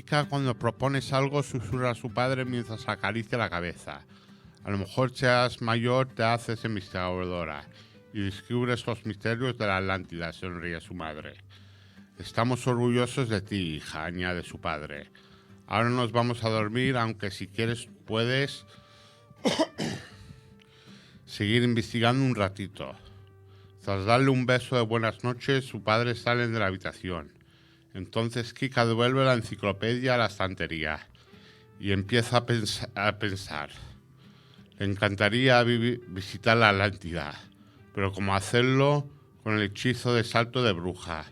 Kika, cuando propones algo, susurra a su padre mientras acaricia la cabeza. A lo mejor seas mayor, te haces investigadora y descubres los misterios de la Atlántida, sonríe su madre. Estamos orgullosos de ti, hija, añade su padre. Ahora nos vamos a dormir, aunque si quieres puedes seguir investigando un ratito. Tras darle un beso de buenas noches, su padre sale de la habitación. Entonces Kika devuelve la enciclopedia a la estantería y empieza a pensar. Le encantaría visitar la Atlántida, pero ¿cómo hacerlo con el hechizo de salto de bruja?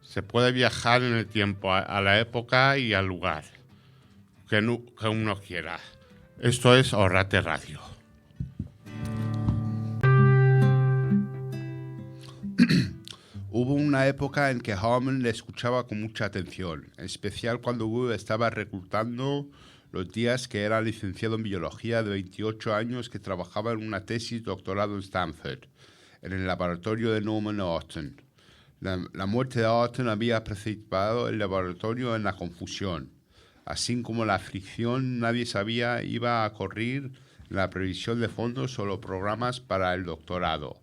Se puede viajar en el tiempo a la época y al lugar que uno quiera. Esto es Orrate Radio. Hubo una época en que Harmon le escuchaba con mucha atención, en especial cuando Wood estaba reclutando los días que era licenciado en biología de 28 años que trabajaba en una tesis doctorado en Stanford, en el laboratorio de Norman Orton. La muerte de Orton había precipitado el laboratorio en la confusión. Así como la fricción, nadie sabía iba a correr la previsión de fondos o los programas para el doctorado.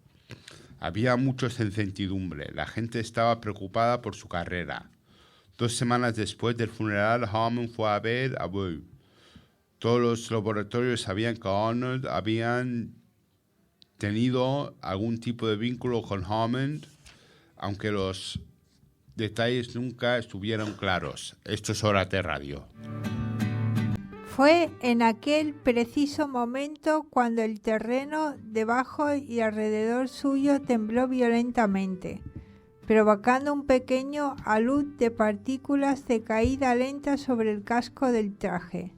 Había mucha incertidumbre. La gente estaba preocupada por su carrera. 2 semanas después del funeral, Harmon fue a ver a Wood. Todos los laboratorios sabían que Arnold habían tenido algún tipo de vínculo con Harmon, aunque los detalles nunca estuvieron claros. Esto es Orrate Radio. Fue en aquel preciso momento cuando el terreno debajo y alrededor suyo tembló violentamente, provocando un pequeño alud de partículas de caída lenta sobre el casco del traje.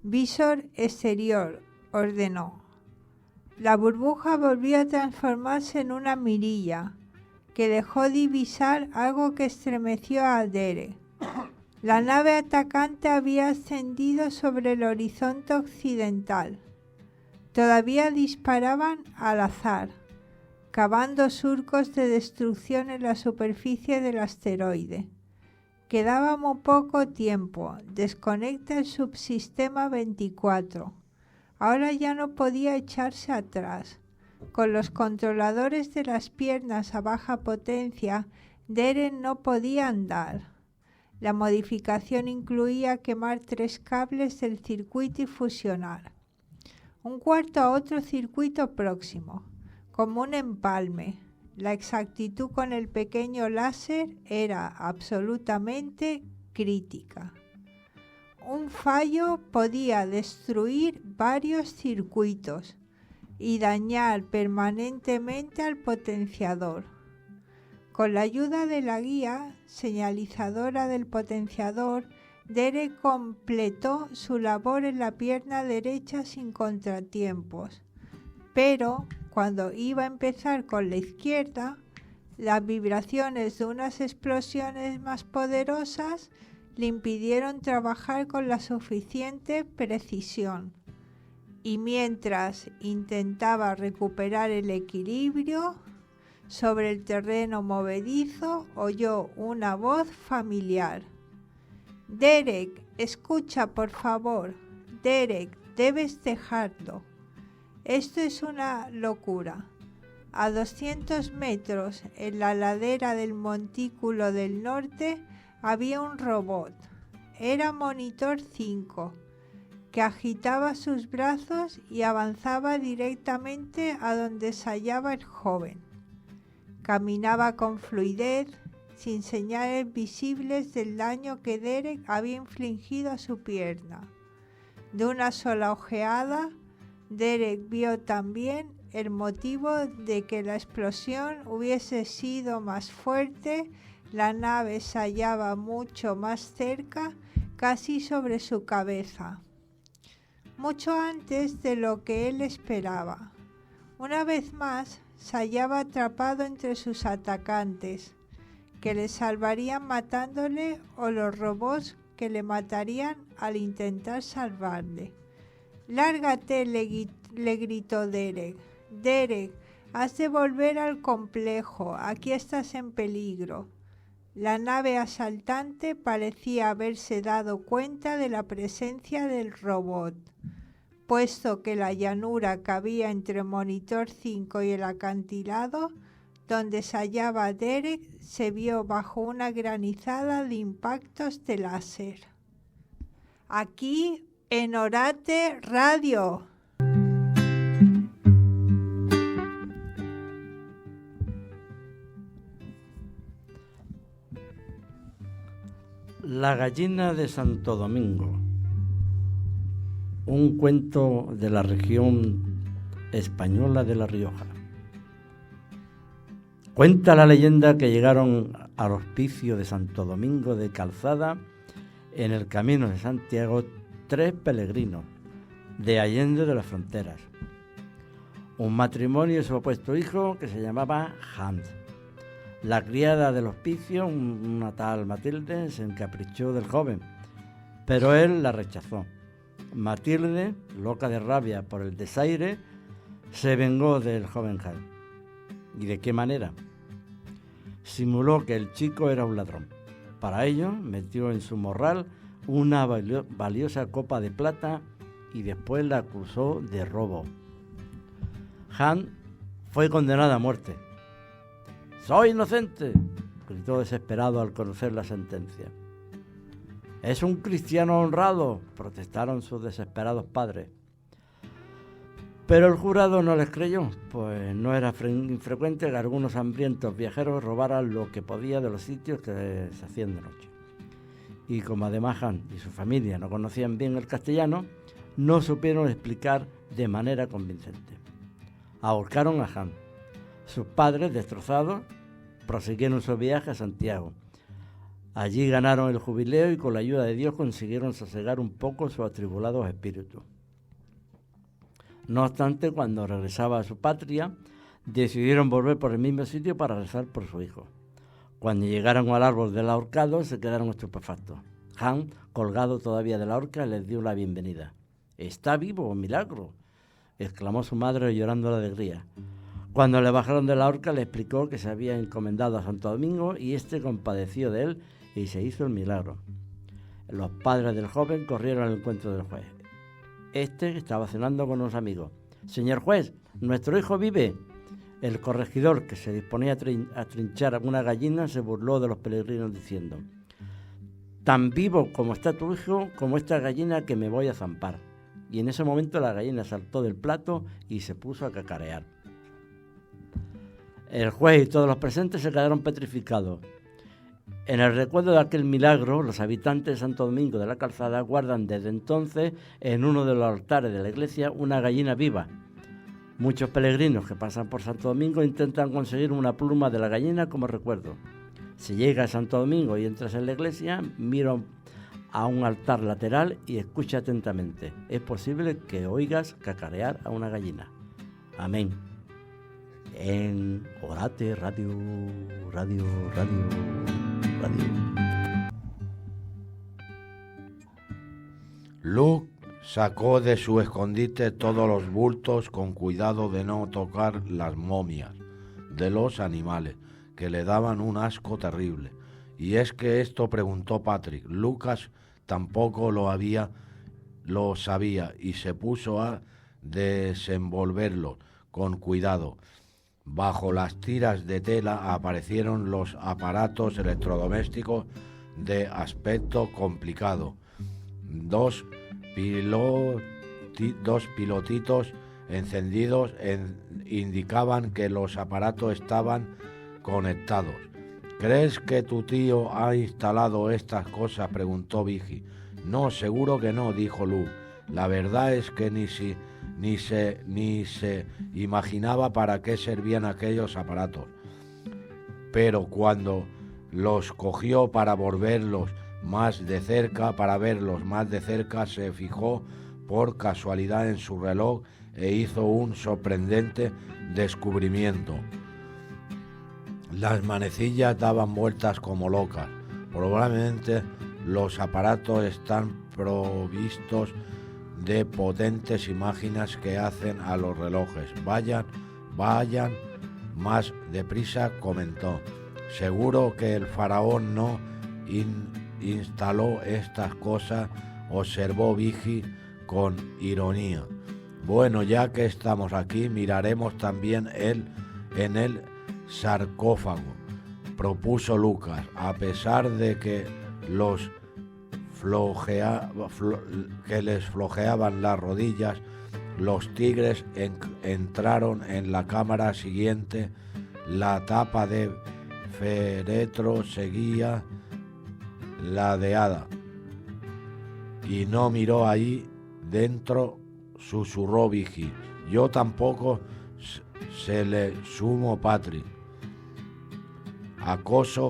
Visor exterior, ordenó. La burbuja volvió a transformarse en una mirilla, que dejó divisar algo que estremeció a Derek. La nave atacante había ascendido sobre el horizonte occidental. Todavía disparaban al azar, cavando surcos de destrucción en la superficie del asteroide. Quedaba muy poco tiempo. Desconecta el subsistema 24. Ahora ya no podía echarse atrás. Con los controladores de las piernas a baja potencia, Derek no podía andar. La modificación incluía quemar 3 cables del circuito y fusionar. Un cuarto a otro circuito próximo, como un empalme. La exactitud con el pequeño láser era absolutamente crítica. Un fallo podía destruir varios circuitos y dañar permanentemente al potenciador. Con la ayuda de la guía señalizadora del potenciador, Derek completó su labor en la pierna derecha sin contratiempos. Pero cuando iba a empezar con la izquierda, las vibraciones de unas explosiones más poderosas le impidieron trabajar con la suficiente precisión. Y mientras intentaba recuperar el equilibrio sobre el terreno movedizo, oyó una voz familiar. Derek, escucha por favor. Derek, debes dejarlo. Esto es una locura. A 200 metros en la ladera del montículo del norte había un robot. Era Monitor 5, que agitaba sus brazos y avanzaba directamente a donde se hallaba el joven. Caminaba con fluidez, sin señales visibles del daño que Derek había infligido a su pierna. De una sola ojeada, Derek vio también el motivo de que la explosión hubiese sido más fuerte. La nave se hallaba mucho más cerca, casi sobre su cabeza, mucho antes de lo que él esperaba. Una vez más, se hallaba atrapado entre sus atacantes, que le salvarían matándole, o los robots que le matarían al intentar salvarle. «Lárgate», le gritó Derek. «Derek, has de volver al complejo, aquí estás en peligro». La nave asaltante parecía haberse dado cuenta de la presencia del robot, puesto que la llanura que había entre Monitor 5 y el acantilado donde se hallaba Derek se vio bajo una granizada de impactos de láser. Aquí en Orate Radio. La gallina de Santo Domingo, un cuento de la región española de La Rioja. Cuenta la leyenda que llegaron al hospicio de Santo Domingo de Calzada, en el camino de Santiago, 3 peregrinos de Allende de las Fronteras. Un matrimonio y su opuesto hijo que se llamaba Hans. La criada del hospicio, una tal Matilde, se encaprichó del joven, pero él la rechazó. Matilde, loca de rabia por el desaire, se vengó del joven Hans. ¿Y de qué manera? Simuló que el chico era un ladrón. Para ello, metió en su morral una valiosa copa de plata y después la acusó de robo. Hans fue condenado a muerte. ¡Soy inocente!, gritó desesperado al conocer la sentencia. «Es un cristiano honrado», protestaron sus desesperados padres. Pero el jurado no les creyó, pues no era infrecuente que algunos hambrientos viajeros robaran lo que podía de los sitios que se hacían de noche. Y como además Han y su familia no conocían bien el castellano, no supieron explicar de manera convincente. Ahorcaron a Han. Sus padres, destrozados, prosiguieron su viaje a Santiago. Allí ganaron el jubileo y con la ayuda de Dios consiguieron sosegar un poco sus atribulados espíritus. No obstante, cuando regresaba a su patria, decidieron volver por el mismo sitio para rezar por su hijo. Cuando llegaron al árbol del ahorcado, se quedaron estupefactos. Han, colgado todavía de la horca, les dio la bienvenida. «¡Está vivo, milagro!», exclamó su madre llorando de alegría. Cuando le bajaron de la horca, le explicó que se había encomendado a Santo Domingo y éste compadeció de él y se hizo el milagro. Los padres del joven corrieron al encuentro del juez. Este estaba cenando con unos amigos. «Señor juez, nuestro hijo vive». El corregidor, que se disponía a trinchar una gallina, se burló de los peregrinos diciendo: «Tan vivo como está tu hijo, como esta gallina, que me voy a zampar». Y en ese momento la gallina saltó del plato y se puso a cacarear. El juez y todos los presentes se quedaron petrificados. En el recuerdo de aquel milagro, los habitantes de Santo Domingo de la Calzada guardan desde entonces en uno de los altares de la iglesia una gallina viva. Muchos peregrinos que pasan por Santo Domingo intentan conseguir una pluma de la gallina como recuerdo. Si llegas a Santo Domingo y entras en la iglesia, mira a un altar lateral y escucha atentamente. Es posible que oigas cacarear a una gallina. Amén. En Orate Radio. Luke sacó de su escondite todos los bultos con cuidado de no tocar las momias de los animales, que le daban un asco terrible. Y es que esto, preguntó Patrick. Lucas tampoco lo sabía y se puso a desenvolverlos con cuidado. Bajo las tiras de tela aparecieron los aparatos electrodomésticos de aspecto complicado. Dos pilotitos encendidos indicaban que los aparatos estaban conectados. ¿Crees que tu tío ha instalado estas cosas?, preguntó Vicky. No, seguro que no, dijo Luke. La verdad es que ni se imaginaba para qué servían aquellos aparatos. Pero cuando los cogió para verlos más de cerca, se fijó por casualidad en su reloj e hizo un sorprendente descubrimiento. Las manecillas daban vueltas como locas. Probablemente los aparatos están provistos de potentes máquinas que hacen a los relojes. Vayan más deprisa, comentó. Seguro que el faraón no instaló estas cosas, observó Vigi con ironía. Bueno, ya que estamos aquí, miraremos también en el sarcófago, propuso Lucas. A pesar de que les flojeaban las rodillas, los tigres entraron en la cámara siguiente. La tapa de féretro seguía ladeada y no miró ahí dentro, susurró Vigi. Yo tampoco, se le sumo Patrick. ¿Acaso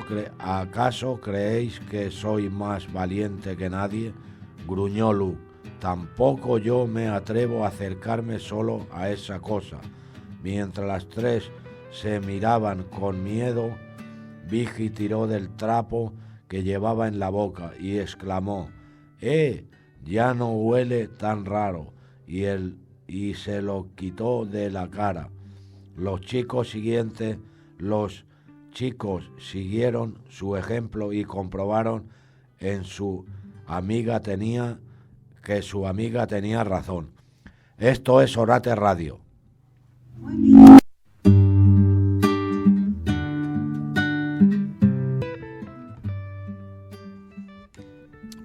creéis que soy más valiente que nadie? Gruñó Luke. Tampoco yo me atrevo a acercarme solo a esa cosa. Mientras las tres se miraban con miedo, Vigi tiró del trapo que llevaba en la boca y exclamó: ya no huele tan raro, y se lo quitó de la cara. Los chicos siguieron su ejemplo y comprobaron que su amiga tenía razón. Esto es Orate Radio.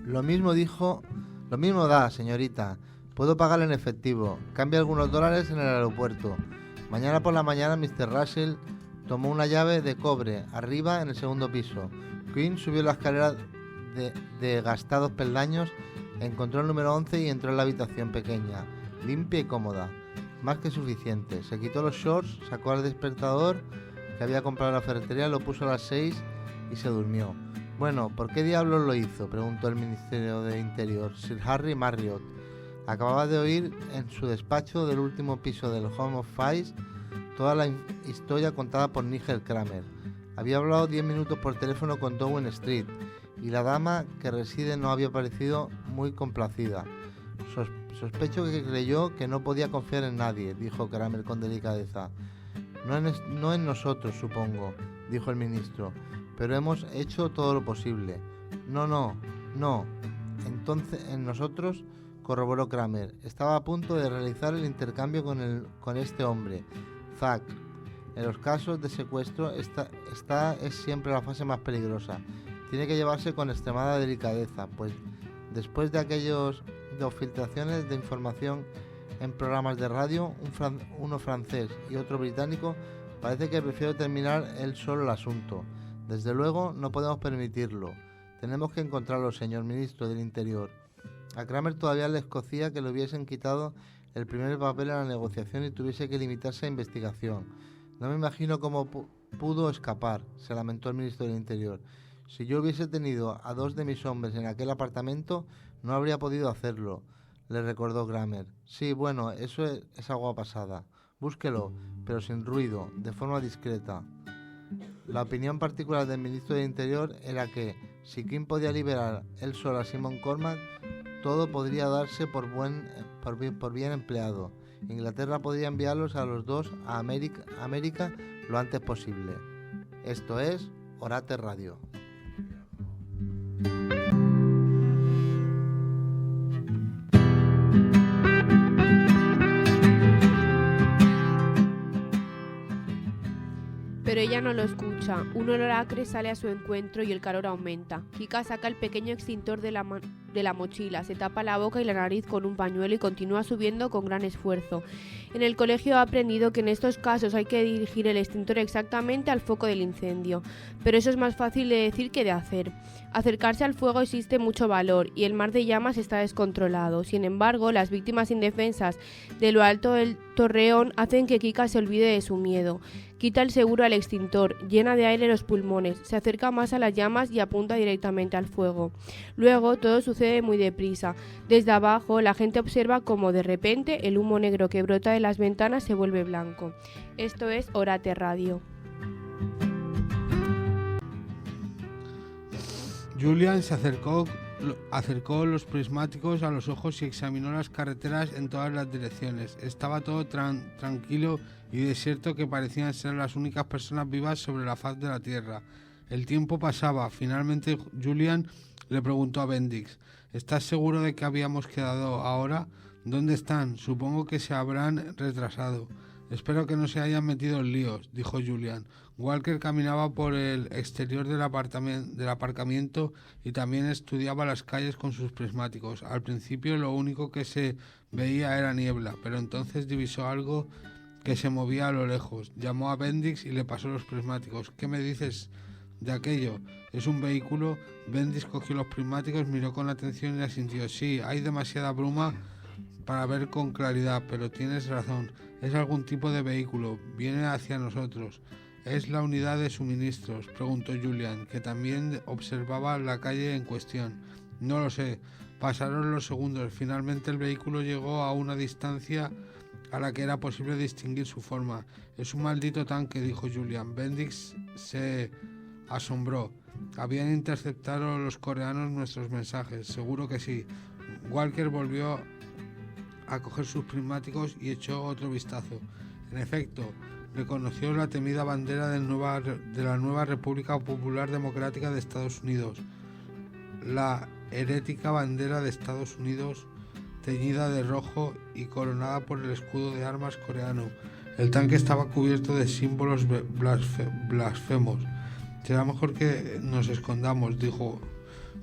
Lo mismo da, señorita. Puedo pagar en efectivo. Cambia algunos dólares en el aeropuerto. Mañana por la mañana Mr. Russell tomó una llave de cobre arriba en el segundo piso. Quinn subió la escalera de gastados peldaños, encontró el número 11 y entró en la habitación pequeña, limpia y cómoda. Más que suficiente. Se quitó los shorts, sacó el despertador que había comprado en la ferretería, lo puso a las 6 y se durmió. Bueno, ¿por qué diablos lo hizo?, preguntó el Ministerio de Interior. Sir Harry Marriott acababa de oír en su despacho del último piso del Home of Fives toda la historia contada por Nigel Kramer. Había hablado 10 minutos por teléfono con Downing Street y la dama que reside no había parecido muy complacida. Sospecho que creyó que no podía confiar en nadie, dijo Kramer con delicadeza. No en nosotros, supongo, dijo el ministro, pero hemos hecho todo lo posible. No. Entonces, en nosotros, corroboró Kramer. Estaba a punto de realizar el intercambio con este hombre, Zack. En los casos de secuestro, esta es siempre la fase más peligrosa. Tiene que llevarse con extremada delicadeza, pues después de aquellas dos filtraciones de información en programas de radio, uno francés y otro británico, parece que prefiere terminar él solo el asunto. Desde luego no podemos permitirlo. Tenemos que encontrarlo, señor ministro del Interior. A Kramer todavía le escocía que le hubiesen quitado el primer papel en la negociación y tuviese que limitarse a investigación. No me imagino cómo pudo escapar, se lamentó el ministro del Interior. Si yo hubiese tenido a 2 de mis hombres en aquel apartamento, no habría podido hacerlo, le recordó Kramer. Sí, bueno, eso es agua pasada. Búsquelo, pero sin ruido, de forma discreta. La opinión particular del ministro del Interior era que, si King podía liberar él solo a Simon Cormack, todo podría darse por bien empleado. Inglaterra podría enviarlos a los dos a América lo antes posible. Esto es Orate Radio. Pero ella no lo escucha. Un olor acre sale a su encuentro y el calor aumenta. Kika saca el pequeño extintor de la mochila, se tapa la boca y la nariz con un pañuelo y continúa subiendo con gran esfuerzo. En el colegio ha aprendido que en estos casos hay que dirigir el extintor exactamente al foco del incendio, pero eso es más fácil de decir que de hacer. Acercarse al fuego existe mucho valor y el mar de llamas está descontrolado. Sin embargo, las víctimas indefensas de lo alto del torreón hacen que Kika se olvide de su miedo. Quita el seguro al extintor, llena de aire los pulmones, se acerca más a las llamas y apunta directamente al fuego. Luego todo sucede muy deprisa. Desde abajo la gente observa cómo de repente el humo negro que brota de las ventanas se vuelve blanco. Esto es Orate Radio. Julian se acercó los prismáticos a los ojos y examinó las carreteras en todas las direcciones. Estaba todo tranquilo y desierto, que parecían ser las únicas personas vivas sobre la faz de la tierra. El tiempo pasaba. Finalmente Julian le preguntó a Bendix: ¿estás seguro de que habíamos quedado ahora? ¿Dónde están? Supongo que se habrán retrasado. Espero que no se hayan metido en líos, dijo Julian. Walker caminaba por el exterior del aparcamiento y también estudiaba las calles con sus prismáticos. Al principio lo único que se veía era niebla, pero entonces divisó algo que se movía a lo lejos. Llamó a Bendix y le pasó los prismáticos. ¿Qué me dices de aquello? ¿Es un vehículo? Bendix cogió los prismáticos, miró con atención y asintió. Sí, hay demasiada bruma para ver con claridad, pero tienes razón. Es algún tipo de vehículo. Viene hacia nosotros. ¿Es la unidad de suministros?, preguntó Julian, que también observaba la calle en cuestión. No lo sé. Pasaron los segundos. Finalmente el vehículo llegó a una distancia a la que era posible distinguir su forma. Es un maldito tanque, dijo Julian. Bendix se asombró. ¿Habían interceptado los coreanos nuestros mensajes? Seguro que sí. Walker volvió a coger sus prismáticos y echó otro vistazo. En efecto, reconoció la temida bandera de la nueva República Popular Democrática de Estados Unidos. La herética bandera de Estados Unidos, teñida de rojo y coronada por el escudo de armas coreano. El tanque estaba cubierto de símbolos blasfemos. Será mejor que nos escondamos, dijo.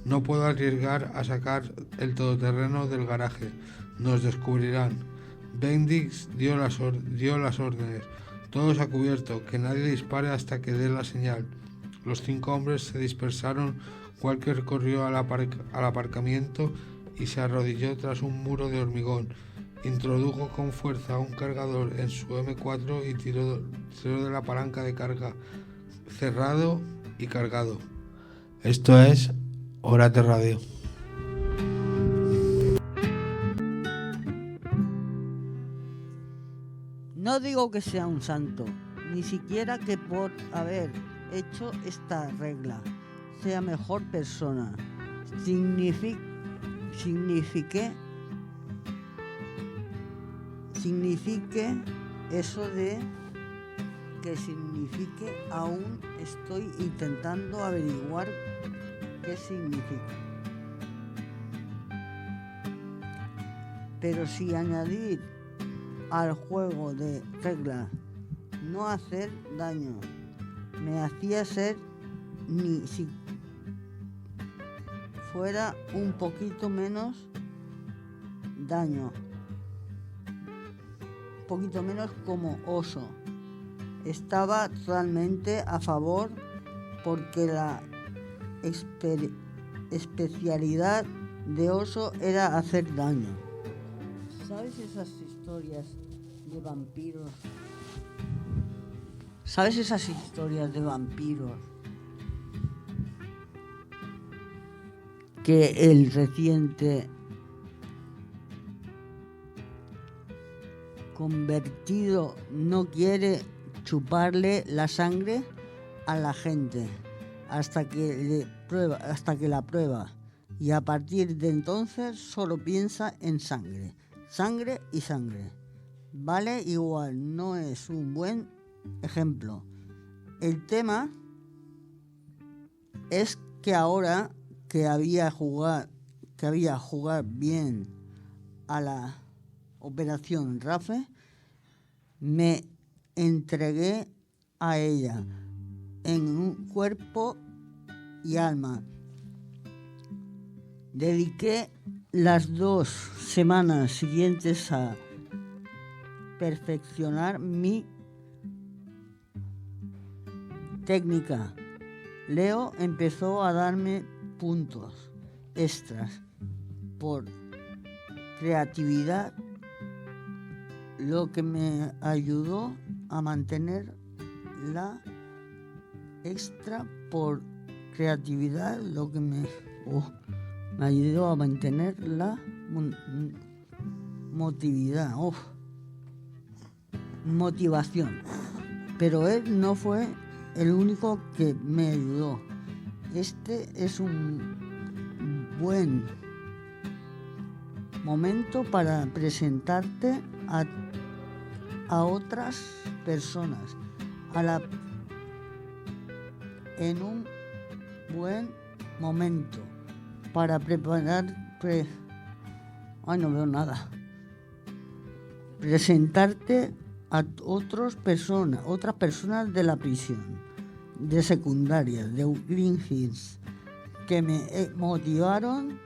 No puedo arriesgar a sacar el todoterreno del garaje. Nos descubrirán. Bendix dio las órdenes. Todos a cubierto, que nadie dispare hasta que dé la señal. Los 5 hombres se dispersaron. Walker corrió al aparcamiento y se arrodilló tras un muro de hormigón. Introdujo con fuerza un cargador en su M4 y tiró de la palanca de carga. Cerrado y cargado. Esto es Orate Radio. No digo que sea un santo, ni siquiera que por haber hecho esta regla sea mejor persona. Signifique eso de que signifique, aún estoy intentando averiguar qué significa. Pero si añadir al juego de regla no hacer daño me hacía ser, ni si fuera un poquito menos daño, un poquito menos como oso. Estaba totalmente a favor porque la especialidad de oso era hacer daño. ¿Sabes esas historias de vampiros? ¿Sabes esas historias de vampiros? Que el reciente convertido no quiere chuparle la sangre a la gente hasta que la prueba, y a partir de entonces solo piensa en sangre y sangre. Vale, igual no es un buen ejemplo. El tema es que ahora que había jugar bien a la Operación Rafe, me entregué a ella en un cuerpo y alma. Dediqué las 2 semanas siguientes a perfeccionar mi técnica. Leo empezó a darme puntos extras por creatividad, lo que me ayudó a mantener la extra por creatividad, lo que me ayudó a mantener la motivación. Pero él no fue el único que me ayudó. Este es un buen momento para presentarte a otras personas en un buen momento para no veo nada. Presentarte a otras personas de la prisión, de secundaria, de Green Hills, que me motivaron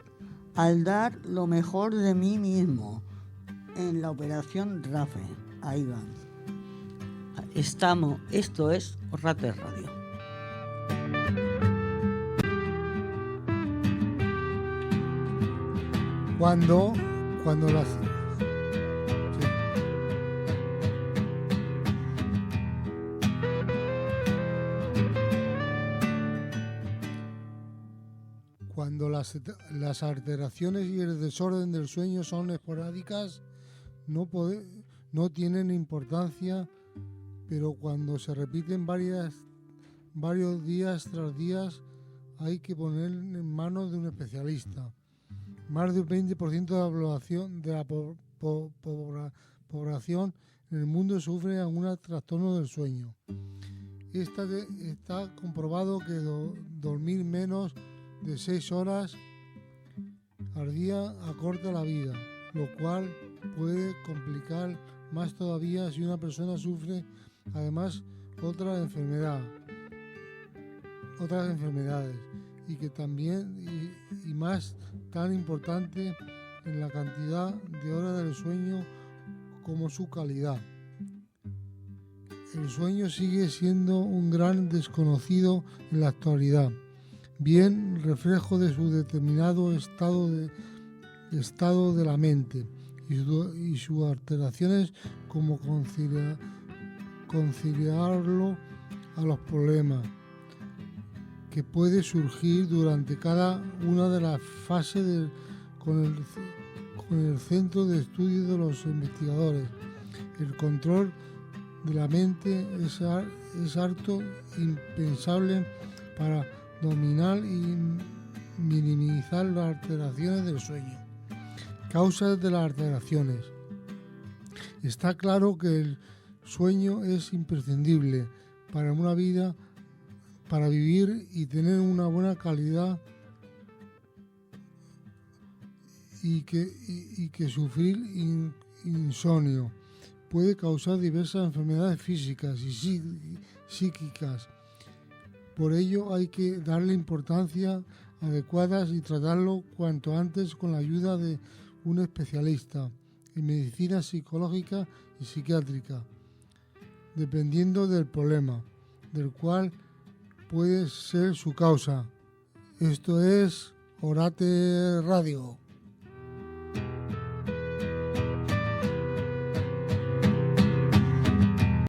al dar lo mejor de mí mismo en la operación RAFE. Ahí van. Esto es Orrates Radio. Cuando las... Cuando las alteraciones y el desorden del sueño son esporádicas, no tienen importancia, pero cuando se repiten varios días tras días, hay que poner en manos de un especialista. Más del 20% de la población en el mundo sufre algún trastorno del sueño. Está comprobado que dormir menos de 6 horas al día acorta la vida, lo cual puede complicar más todavía si una persona sufre además otras enfermedades y que también y más tan importante en la cantidad de horas del sueño como su calidad. El sueño sigue siendo un gran desconocido en la actualidad, bien reflejo de su determinado estado de la mente y sus alteraciones, como conciliarlo a los problemas que puede surgir durante cada una de las fases con el centro de estudio de los investigadores. El control de la mente es harto impensable para dominar y minimizar las alteraciones del sueño. Causas de las alteraciones. Está claro que el sueño es imprescindible para una vida, para vivir y tener una buena calidad, y que sufrir insomnio puede causar diversas enfermedades físicas y psíquicas. Por ello hay que darle importancia adecuada y tratarlo cuanto antes con la ayuda de un especialista en medicina psicológica y psiquiátrica, dependiendo del problema, del cual puede ser su causa. Esto es Orrates Radio.